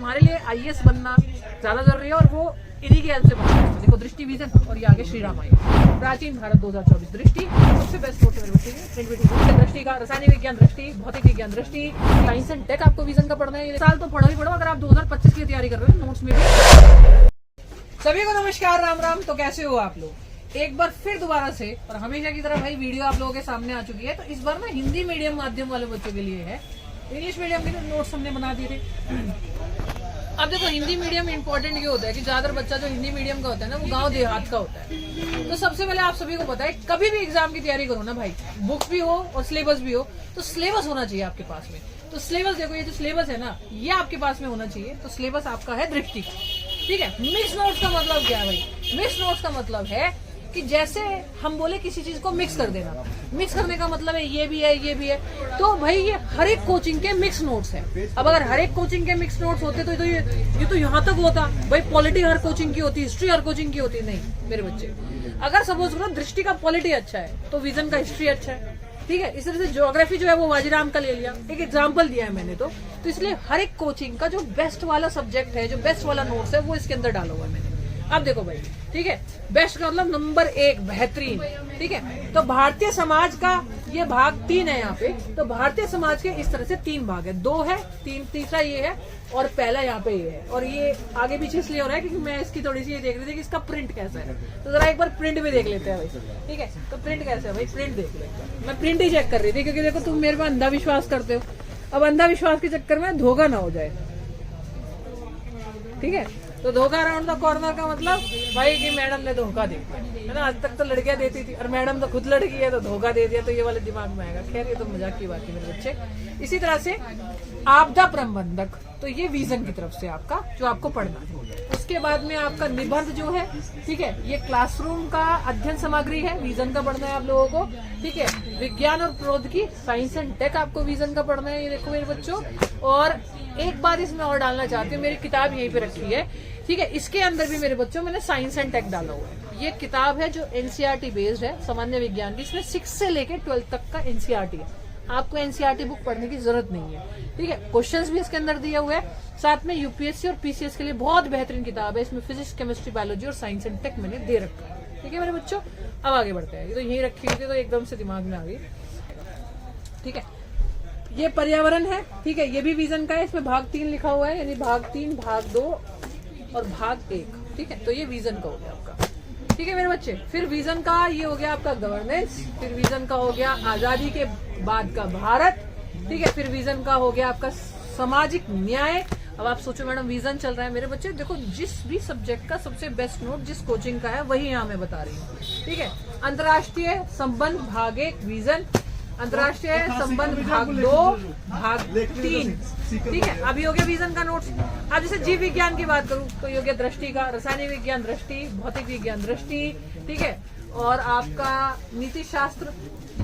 तुम्हारे लिए आईएएस बनना ज्यादा जरूरी है और वो इन्हीं की हेल्प से बनना है। देखो दृष्टि विजन और ये आगे श्री राम आई। प्राचीन भारत 2024 दृष्टि सबसे बेस्ट नोट मेरे बच्चे के प्रिंट दृष्टि का, रासायनिक विज्ञान दृष्टि, भौतिक विज्ञान दृष्टि, साइंस एंड टेक आपको विजन का पढ़ना है। ये साल तो पढ़ो ही पढ़ो अगर आप 2025 की तैयारी कर रहे हो नोट्स में भी। सभी को नमस्कार, राम राम। तो कैसे हो आप लोग? एक बार फिर दोबारा से और हमेशा की तरह भाई वीडियो आप लोगों के सामने आ चुकी है। तो इस बार ना हिंदी मीडियम माध्यम वाले बच्चों के लिए है, इंग्लिश मीडियम के नोट्स हमने बना दिए थे। अब देखो हिंदी मीडियम इंपॉर्टेंट ये होता है कि ज्यादातर बच्चा जो हिंदी मीडियम का होता है ना वो गांव देहात का होता है। तो सबसे पहले आप सभी को पता है कभी भी एग्जाम की तैयारी करो ना भाई, बुक्स भी हो और सिलेबस भी हो, तो सिलेबस होना चाहिए आपके पास में। तो सिलेबस देखो, ये जो सिलेबस है ना ये आपके पास में होना चाहिए। तो सिलेबस आपका है दृष्टि, ठीक है। मिक्स नोट्स का मतलब क्या है भाई? मिक्स नोट्स का मतलब है कि जैसे हम बोले किसी चीज को मिक्स कर देना। मिक्स करने का मतलब है ये भी है ये भी है। तो भाई ये हर एक कोचिंग के मिक्स नोट्स हैं। अब अगर हर एक कोचिंग के मिक्स नोट्स होते तो ये तो यहाँ तक होता भाई। पॉलिटी हर कोचिंग की होती, हिस्ट्री हर कोचिंग की होती। नहीं मेरे बच्चे, अगर सपोज करो दृष्टि का पॉलिटी अच्छा है तो विजन का हिस्ट्री अच्छा है, ठीक है। इस तरह से ज्योग्राफी जो है वो वाजीराम का ले लिया, एक एग्जांपल दिया है मैंने। तो इसलिए हर एक कोचिंग का जो बेस्ट वाला सब्जेक्ट है, जो बेस्ट वाला नोट्स है वो इसके अंदर डाला हुआ है मैंने। अब देखो भाई, ठीक है, बेस्ट का मतलब नंबर 1 बेहतरीन, ठीक है। तो भारतीय समाज का ये भाग 3 है यहाँ पे। तो भारतीय समाज के इस तरह से 3 भाग है, 2 है, 3 तीसरा ये है और पहला यहाँ पे ये है। और ये आगे पीछे इसलिए हो रहा है क्योंकि मैं इसकी थोड़ी सी ये देख रही थी कि इसका प्रिंट कैसा है। तो जरा एक बार प्रिंट भी देख लेते हैं भाई, ठीक है। तो प्रिंट कैसा है भाई, प्रिंट देख लेते। मैं प्रिंट ही चेक कर रही थी क्योंकि देखो तुम मेरे पे अंधा विश्वास करते हो। अब अंधा विश्वास के चक्कर में धोखा ना हो जाए, ठीक है। तो धोखा अराउंड द कॉर्नर का मतलब भाई कि मैडम ने धोखा दिया है ना। आज तक तो लड़कियां देती थी और मैडम तो खुद लड़की है तो धोखा दे दिया, तो ये वाले दिमाग में आएगा। खैर ये तो मजाक की बात है मेरे बच्चे। इसी तरह से आपदा प्रबंधक, तो ये विजन की तरफ से आपका जो आपको पढ़ना है। उसके बाद में आपका निबंध जो है, ठीक है, ये क्लासरूम का अध्ययन सामग्री है, विजन का पढ़ना है आप लोगों को, ठीक है। विज्ञान और प्रौद्योगिकी, साइंस एंड टेक आपको विजन का पढ़ना है। ये देखो मेरे बच्चों, और एक बार इसमें और डालना चाहती हूँ, मेरी किताब यहीं पे रखी है, ठीक है। इसके अंदर भी मेरे बच्चों मैंने साइंस एंड टेक डाला हुआ है। ये किताब है जो एनसीईआरटी बेस्ड है, सामान्य विज्ञान की। इसमें 6 से लेके 12 तक का एनसीईआरटी है। आपको एनसीईआरटी बुक पढ़ने की जरूरत नहीं है, ठीक है। क्वेश्चंस भी इसके अंदर दिए हुए हैं। साथ में यूपीएससी और पीसीएस के लिए बहुत बेहतरीन किताब है। इसमें फिजिक्स, केमिस्ट्री, बायोलॉजी और साइंस एंड टेक मैंने दे रखा है, ठीक है मेरे बच्चों। अब आगे बढ़ते हैं। ये तो यहीं रखी हुई थी तो एकदम से दिमाग में आ गई, ठीक है। ये पर्यावरण है, ठीक है, ये भी विजन का है। इसमें भाग 3 लिखा हुआ है, यानी भाग 3, भाग 2 और भाग 1, ठीक है। तो ये विजन का हो गया आपका, ठीक है मेरे बच्चे। फिर विजन का ये हो गया आपका गवर्नेंस। फिर विजन का हो गया आजादी के बाद का भारत, ठीक है। फिर विजन का हो गया आपका सामाजिक न्याय। अब आप सोचो मैडम विजन चल रहा है मेरे बच्चे, देखो जिस भी सब्जेक्ट का सबसे बेस्ट नोट जिस कोचिंग का है वही यहाँ मैं बता रही हूँ, ठीक है। अंतर्राष्ट्रीय संबंध भाग 1 विजन, अंतर्राष्ट्रीय संबंध भाग 2 भाग 3, ठीक है। अभी हो गया विजन का नोट्स। अब जैसे जीव विज्ञान की बात करूं तो ये हो गया दृष्टि का, रासायनिक विज्ञान दृष्टि, भौतिक विज्ञान दृष्टि, ठीक है। और आपका नीति शास्त्र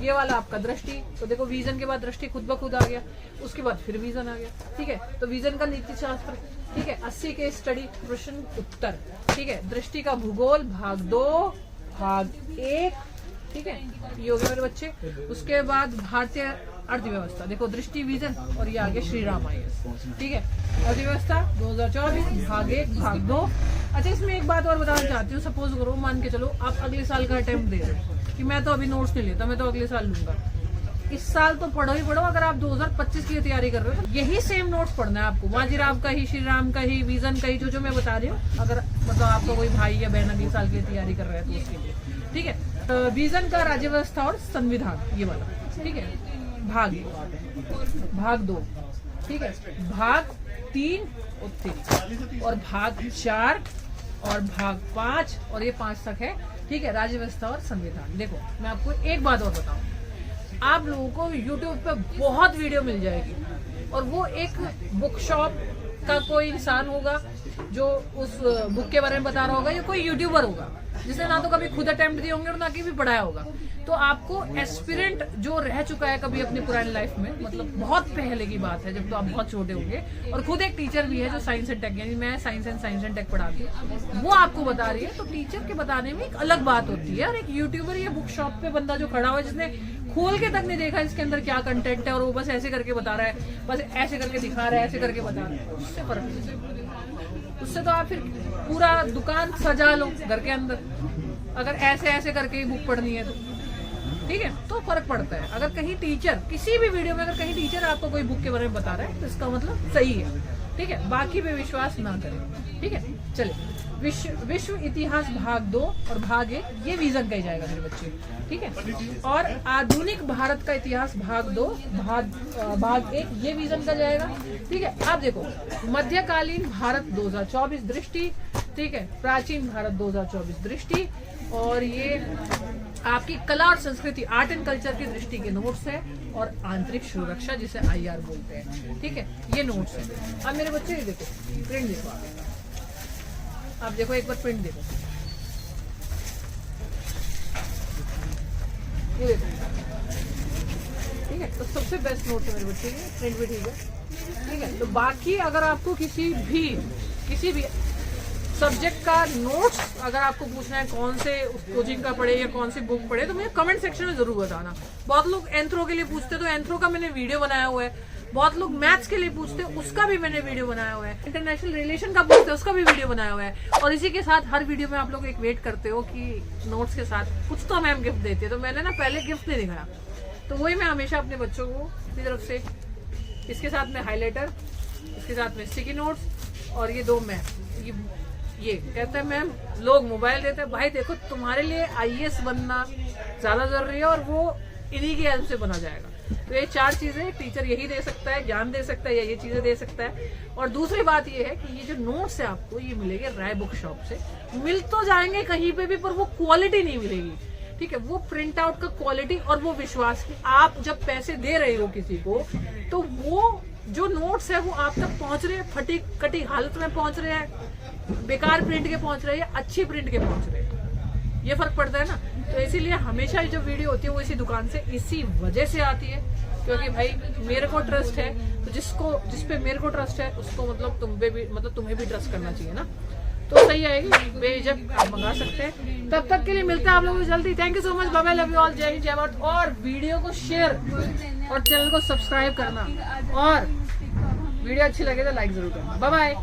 ये वाला आपका दृष्टि। तो देखो विजन के बाद दृष्टि खुद ब खुद आ गया, उसके बाद फिर विजन आ गया, ठीक है। तो विजन का नीति शास्त्र, ठीक है, 80 के स्टडी प्रश्न उत्तर, ठीक है। दृष्टि का भूगोल भाग 2 भाग 1, ठीक है, ये हो गया मेरे बच्चे। उसके बाद भारतीय अर्थव्यवस्था, देखो दृष्टि विजन और ये आगे श्री राम आईएएस, ठीक है। अर्थव्यवस्था 2024 भाग 1 भाग 2। अच्छा इसमें एक बात और बताना चाहती हूँ। सपोज करो, मान के चलो आप अगले साल का अटेम्प्ट दे रहे हो कि मैं तो अभी नोट्स नहीं लेता, मैं तो अगले साल लूंगा। इस साल तो पढ़ो ही पढ़ो। अगर आप 2025 की तैयारी कर रहे हो तो यही सेम नोट्स पढ़ना है आपको, वाजीराम का ही, श्री राम का ही, विजन का ही, जो मैं बता रही हूँ। अगर मतलब आपका कोई भाई या बहन अगले साल की तैयारी कर रहा है तो उसके लिए, ठीक है। विजन का राज्य व्यवस्था और संविधान ये वाला, ठीक है, भाग 1 भाग 2, ठीक है, भाग 3 और भाग 4 और भाग 5 और ये 5 तक है, ठीक है, राज्य व्यवस्था और संविधान। देखो मैं आपको एक बात और बताऊं, आप लोगों को यूट्यूब पे बहुत वीडियो मिल जाएगी और वो एक बुक शॉप का कोई इंसान होगा जो उस बुक के बारे में बता रहा होगा, या कोई यूट्यूबर होगा जिसने ना तो कभी खुद अटेम्प्ट दिए होंगे और ना कभी पढ़ाया होगा। तो आपको एस्पिरेंट जो रह चुका है कभी अपनी पुरानी लाइफ में, मतलब बहुत पहले की बात है जब तो आप बहुत छोटे होंगे, और खुद एक टीचर भी है जो साइंस एंड टेक, यानी मैं साइंस एंड टेक पढ़ाती हूँ, वो आपको बता रही है। तो टीचर के बताने में एक अलग बात होती है, और एक यूट्यूबर या बुक शॉप पे बंदा जो खड़ा हुआ है जिसने खोल के तक नहीं देखा इसके अंदर क्या कंटेंट है, और वो बस ऐसे करके बता रहा है, बस ऐसे करके दिखा रहा है, ऐसे करके बता रहा है, उससे फर्क नहीं पड़ता। उससे तो आप फिर पूरा दुकान सजा लो घर के अंदर, अगर ऐसे ऐसे करके ही बुक पढ़नी है तो, ठीक है, तो फर्क पड़ता है। अगर कहीं टीचर किसी भी वीडियो में अगर कहीं टीचर आपको कोई बुक के बारे में बता रहा है तो इसका मतलब सही है, ठीक है, बाकी पे विश्वास ना करें, ठीक है। चलिए, विश्व इतिहास भाग 2 और भाग 1 ये विजन का ही जाएगा मेरे बच्चे, ठीक है। और आधुनिक भारत का इतिहास भाग 2 भाग 1 ये विजन का जाएगा, ठीक है। आप देखो, मध्यकालीन भारत 2024 दृष्टि, ठीक है, प्राचीन भारत 2024 दृष्टि, और ये आपकी कला और संस्कृति आर्ट एंड कल्चर की दृष्टि के नोट्स है, और आंतरिक सुरक्षा जिसे IR बोलते हैं, ठीक है, ये नोट्स है। अब मेरे बच्चे ये देखो, प्रिंट देखो, आप देखो एक बार प्रिंट देखो, ये देखो, ठीक है। तो सबसे बेस्ट नोट है मेरे बच्चे के, प्रिंट भी ठीक है, ठीक है। तो बाकी अगर आपको किसी भी सब्जेक्ट का नोट्स अगर आपको पूछना है कौन से कोचिंग का पढ़े या कौन सी बुक पढ़े, तो मुझे कमेंट सेक्शन में जरूर बताना। बहुत लोग एंथ्रो के लिए पूछते, तो एंथ्रो का मैंने वीडियो बनाया हुआ है। बहुत लोग मैथ्स के लिए पूछते, उसका भी मैंने वीडियो बनाया हुआ है। इंटरनेशनल रिलेशन का पूछते, उसका भी वीडियो बनाया हुआ है। और इसी के साथ हर वीडियो में आप लोग एक वेट करते हो कि नोट्स के साथ कुछ तो मैम गिफ्ट देती है, तो मैंने ना पहले गिफ्ट नहीं दिखाया, तो वही मैं हमेशा अपने बच्चों को अपनी तरफ से, इसके साथ में हाईलाइटर, इसके साथ में स्टिकी नोट्स, और ये 2 मैम ये कहते हैं मैम लोग मोबाइल देते हैं, भाई देखो तुम्हारे लिए IAS बनना ज्यादा जरूरी है, और वो इन्हीं की हेल्प से बना जाएगा। तो ये 4 चीजें टीचर यही दे सकता है, ज्ञान दे सकता है, या ये चीजें दे सकता है। और दूसरी बात ये है कि ये जो नोट्स है आपको ये मिलेंगे राय बुक शॉप से, मिल तो जाएंगे कहीं पे भी, पर वो क्वालिटी नहीं मिलेगी, ठीक है। वो प्रिंट आउट का क्वालिटी और वो विश्वास की, आप जब पैसे दे रहे हो किसी को, तो वो जो नोट्स है वो आप तक पहुंच रहे हैं, फटी कटी हालत में पहुंच रहे हैं, बेकार प्रिंट के पहुंच रहे हैं, अच्छी प्रिंट के पहुंच रहे हैं, ये फर्क पड़ता है ना। तो इसीलिए हमेशा जो वीडियो होती है वो इसी दुकान से इसी वजह से आती है, क्योंकि भाई मेरे को ट्रस्ट है, तो जिस पे मेरे को ट्रस्ट है उसको मतलब तुम्हें भी ट्रस्ट करना चाहिए ना, तो सही आएगी, बेझिझक आप मंगा सकते हैं। तब तक के लिए मिलते हैं आप लोगों को जल्दी। Thank you so much, bye bye, love you all, जय हिंद जय भारत। और वीडियो को शेयर और चैनल को सब्सक्राइब करना, और वीडियो अच्छी लगे तो लाइक जरूर करना। Bye bye.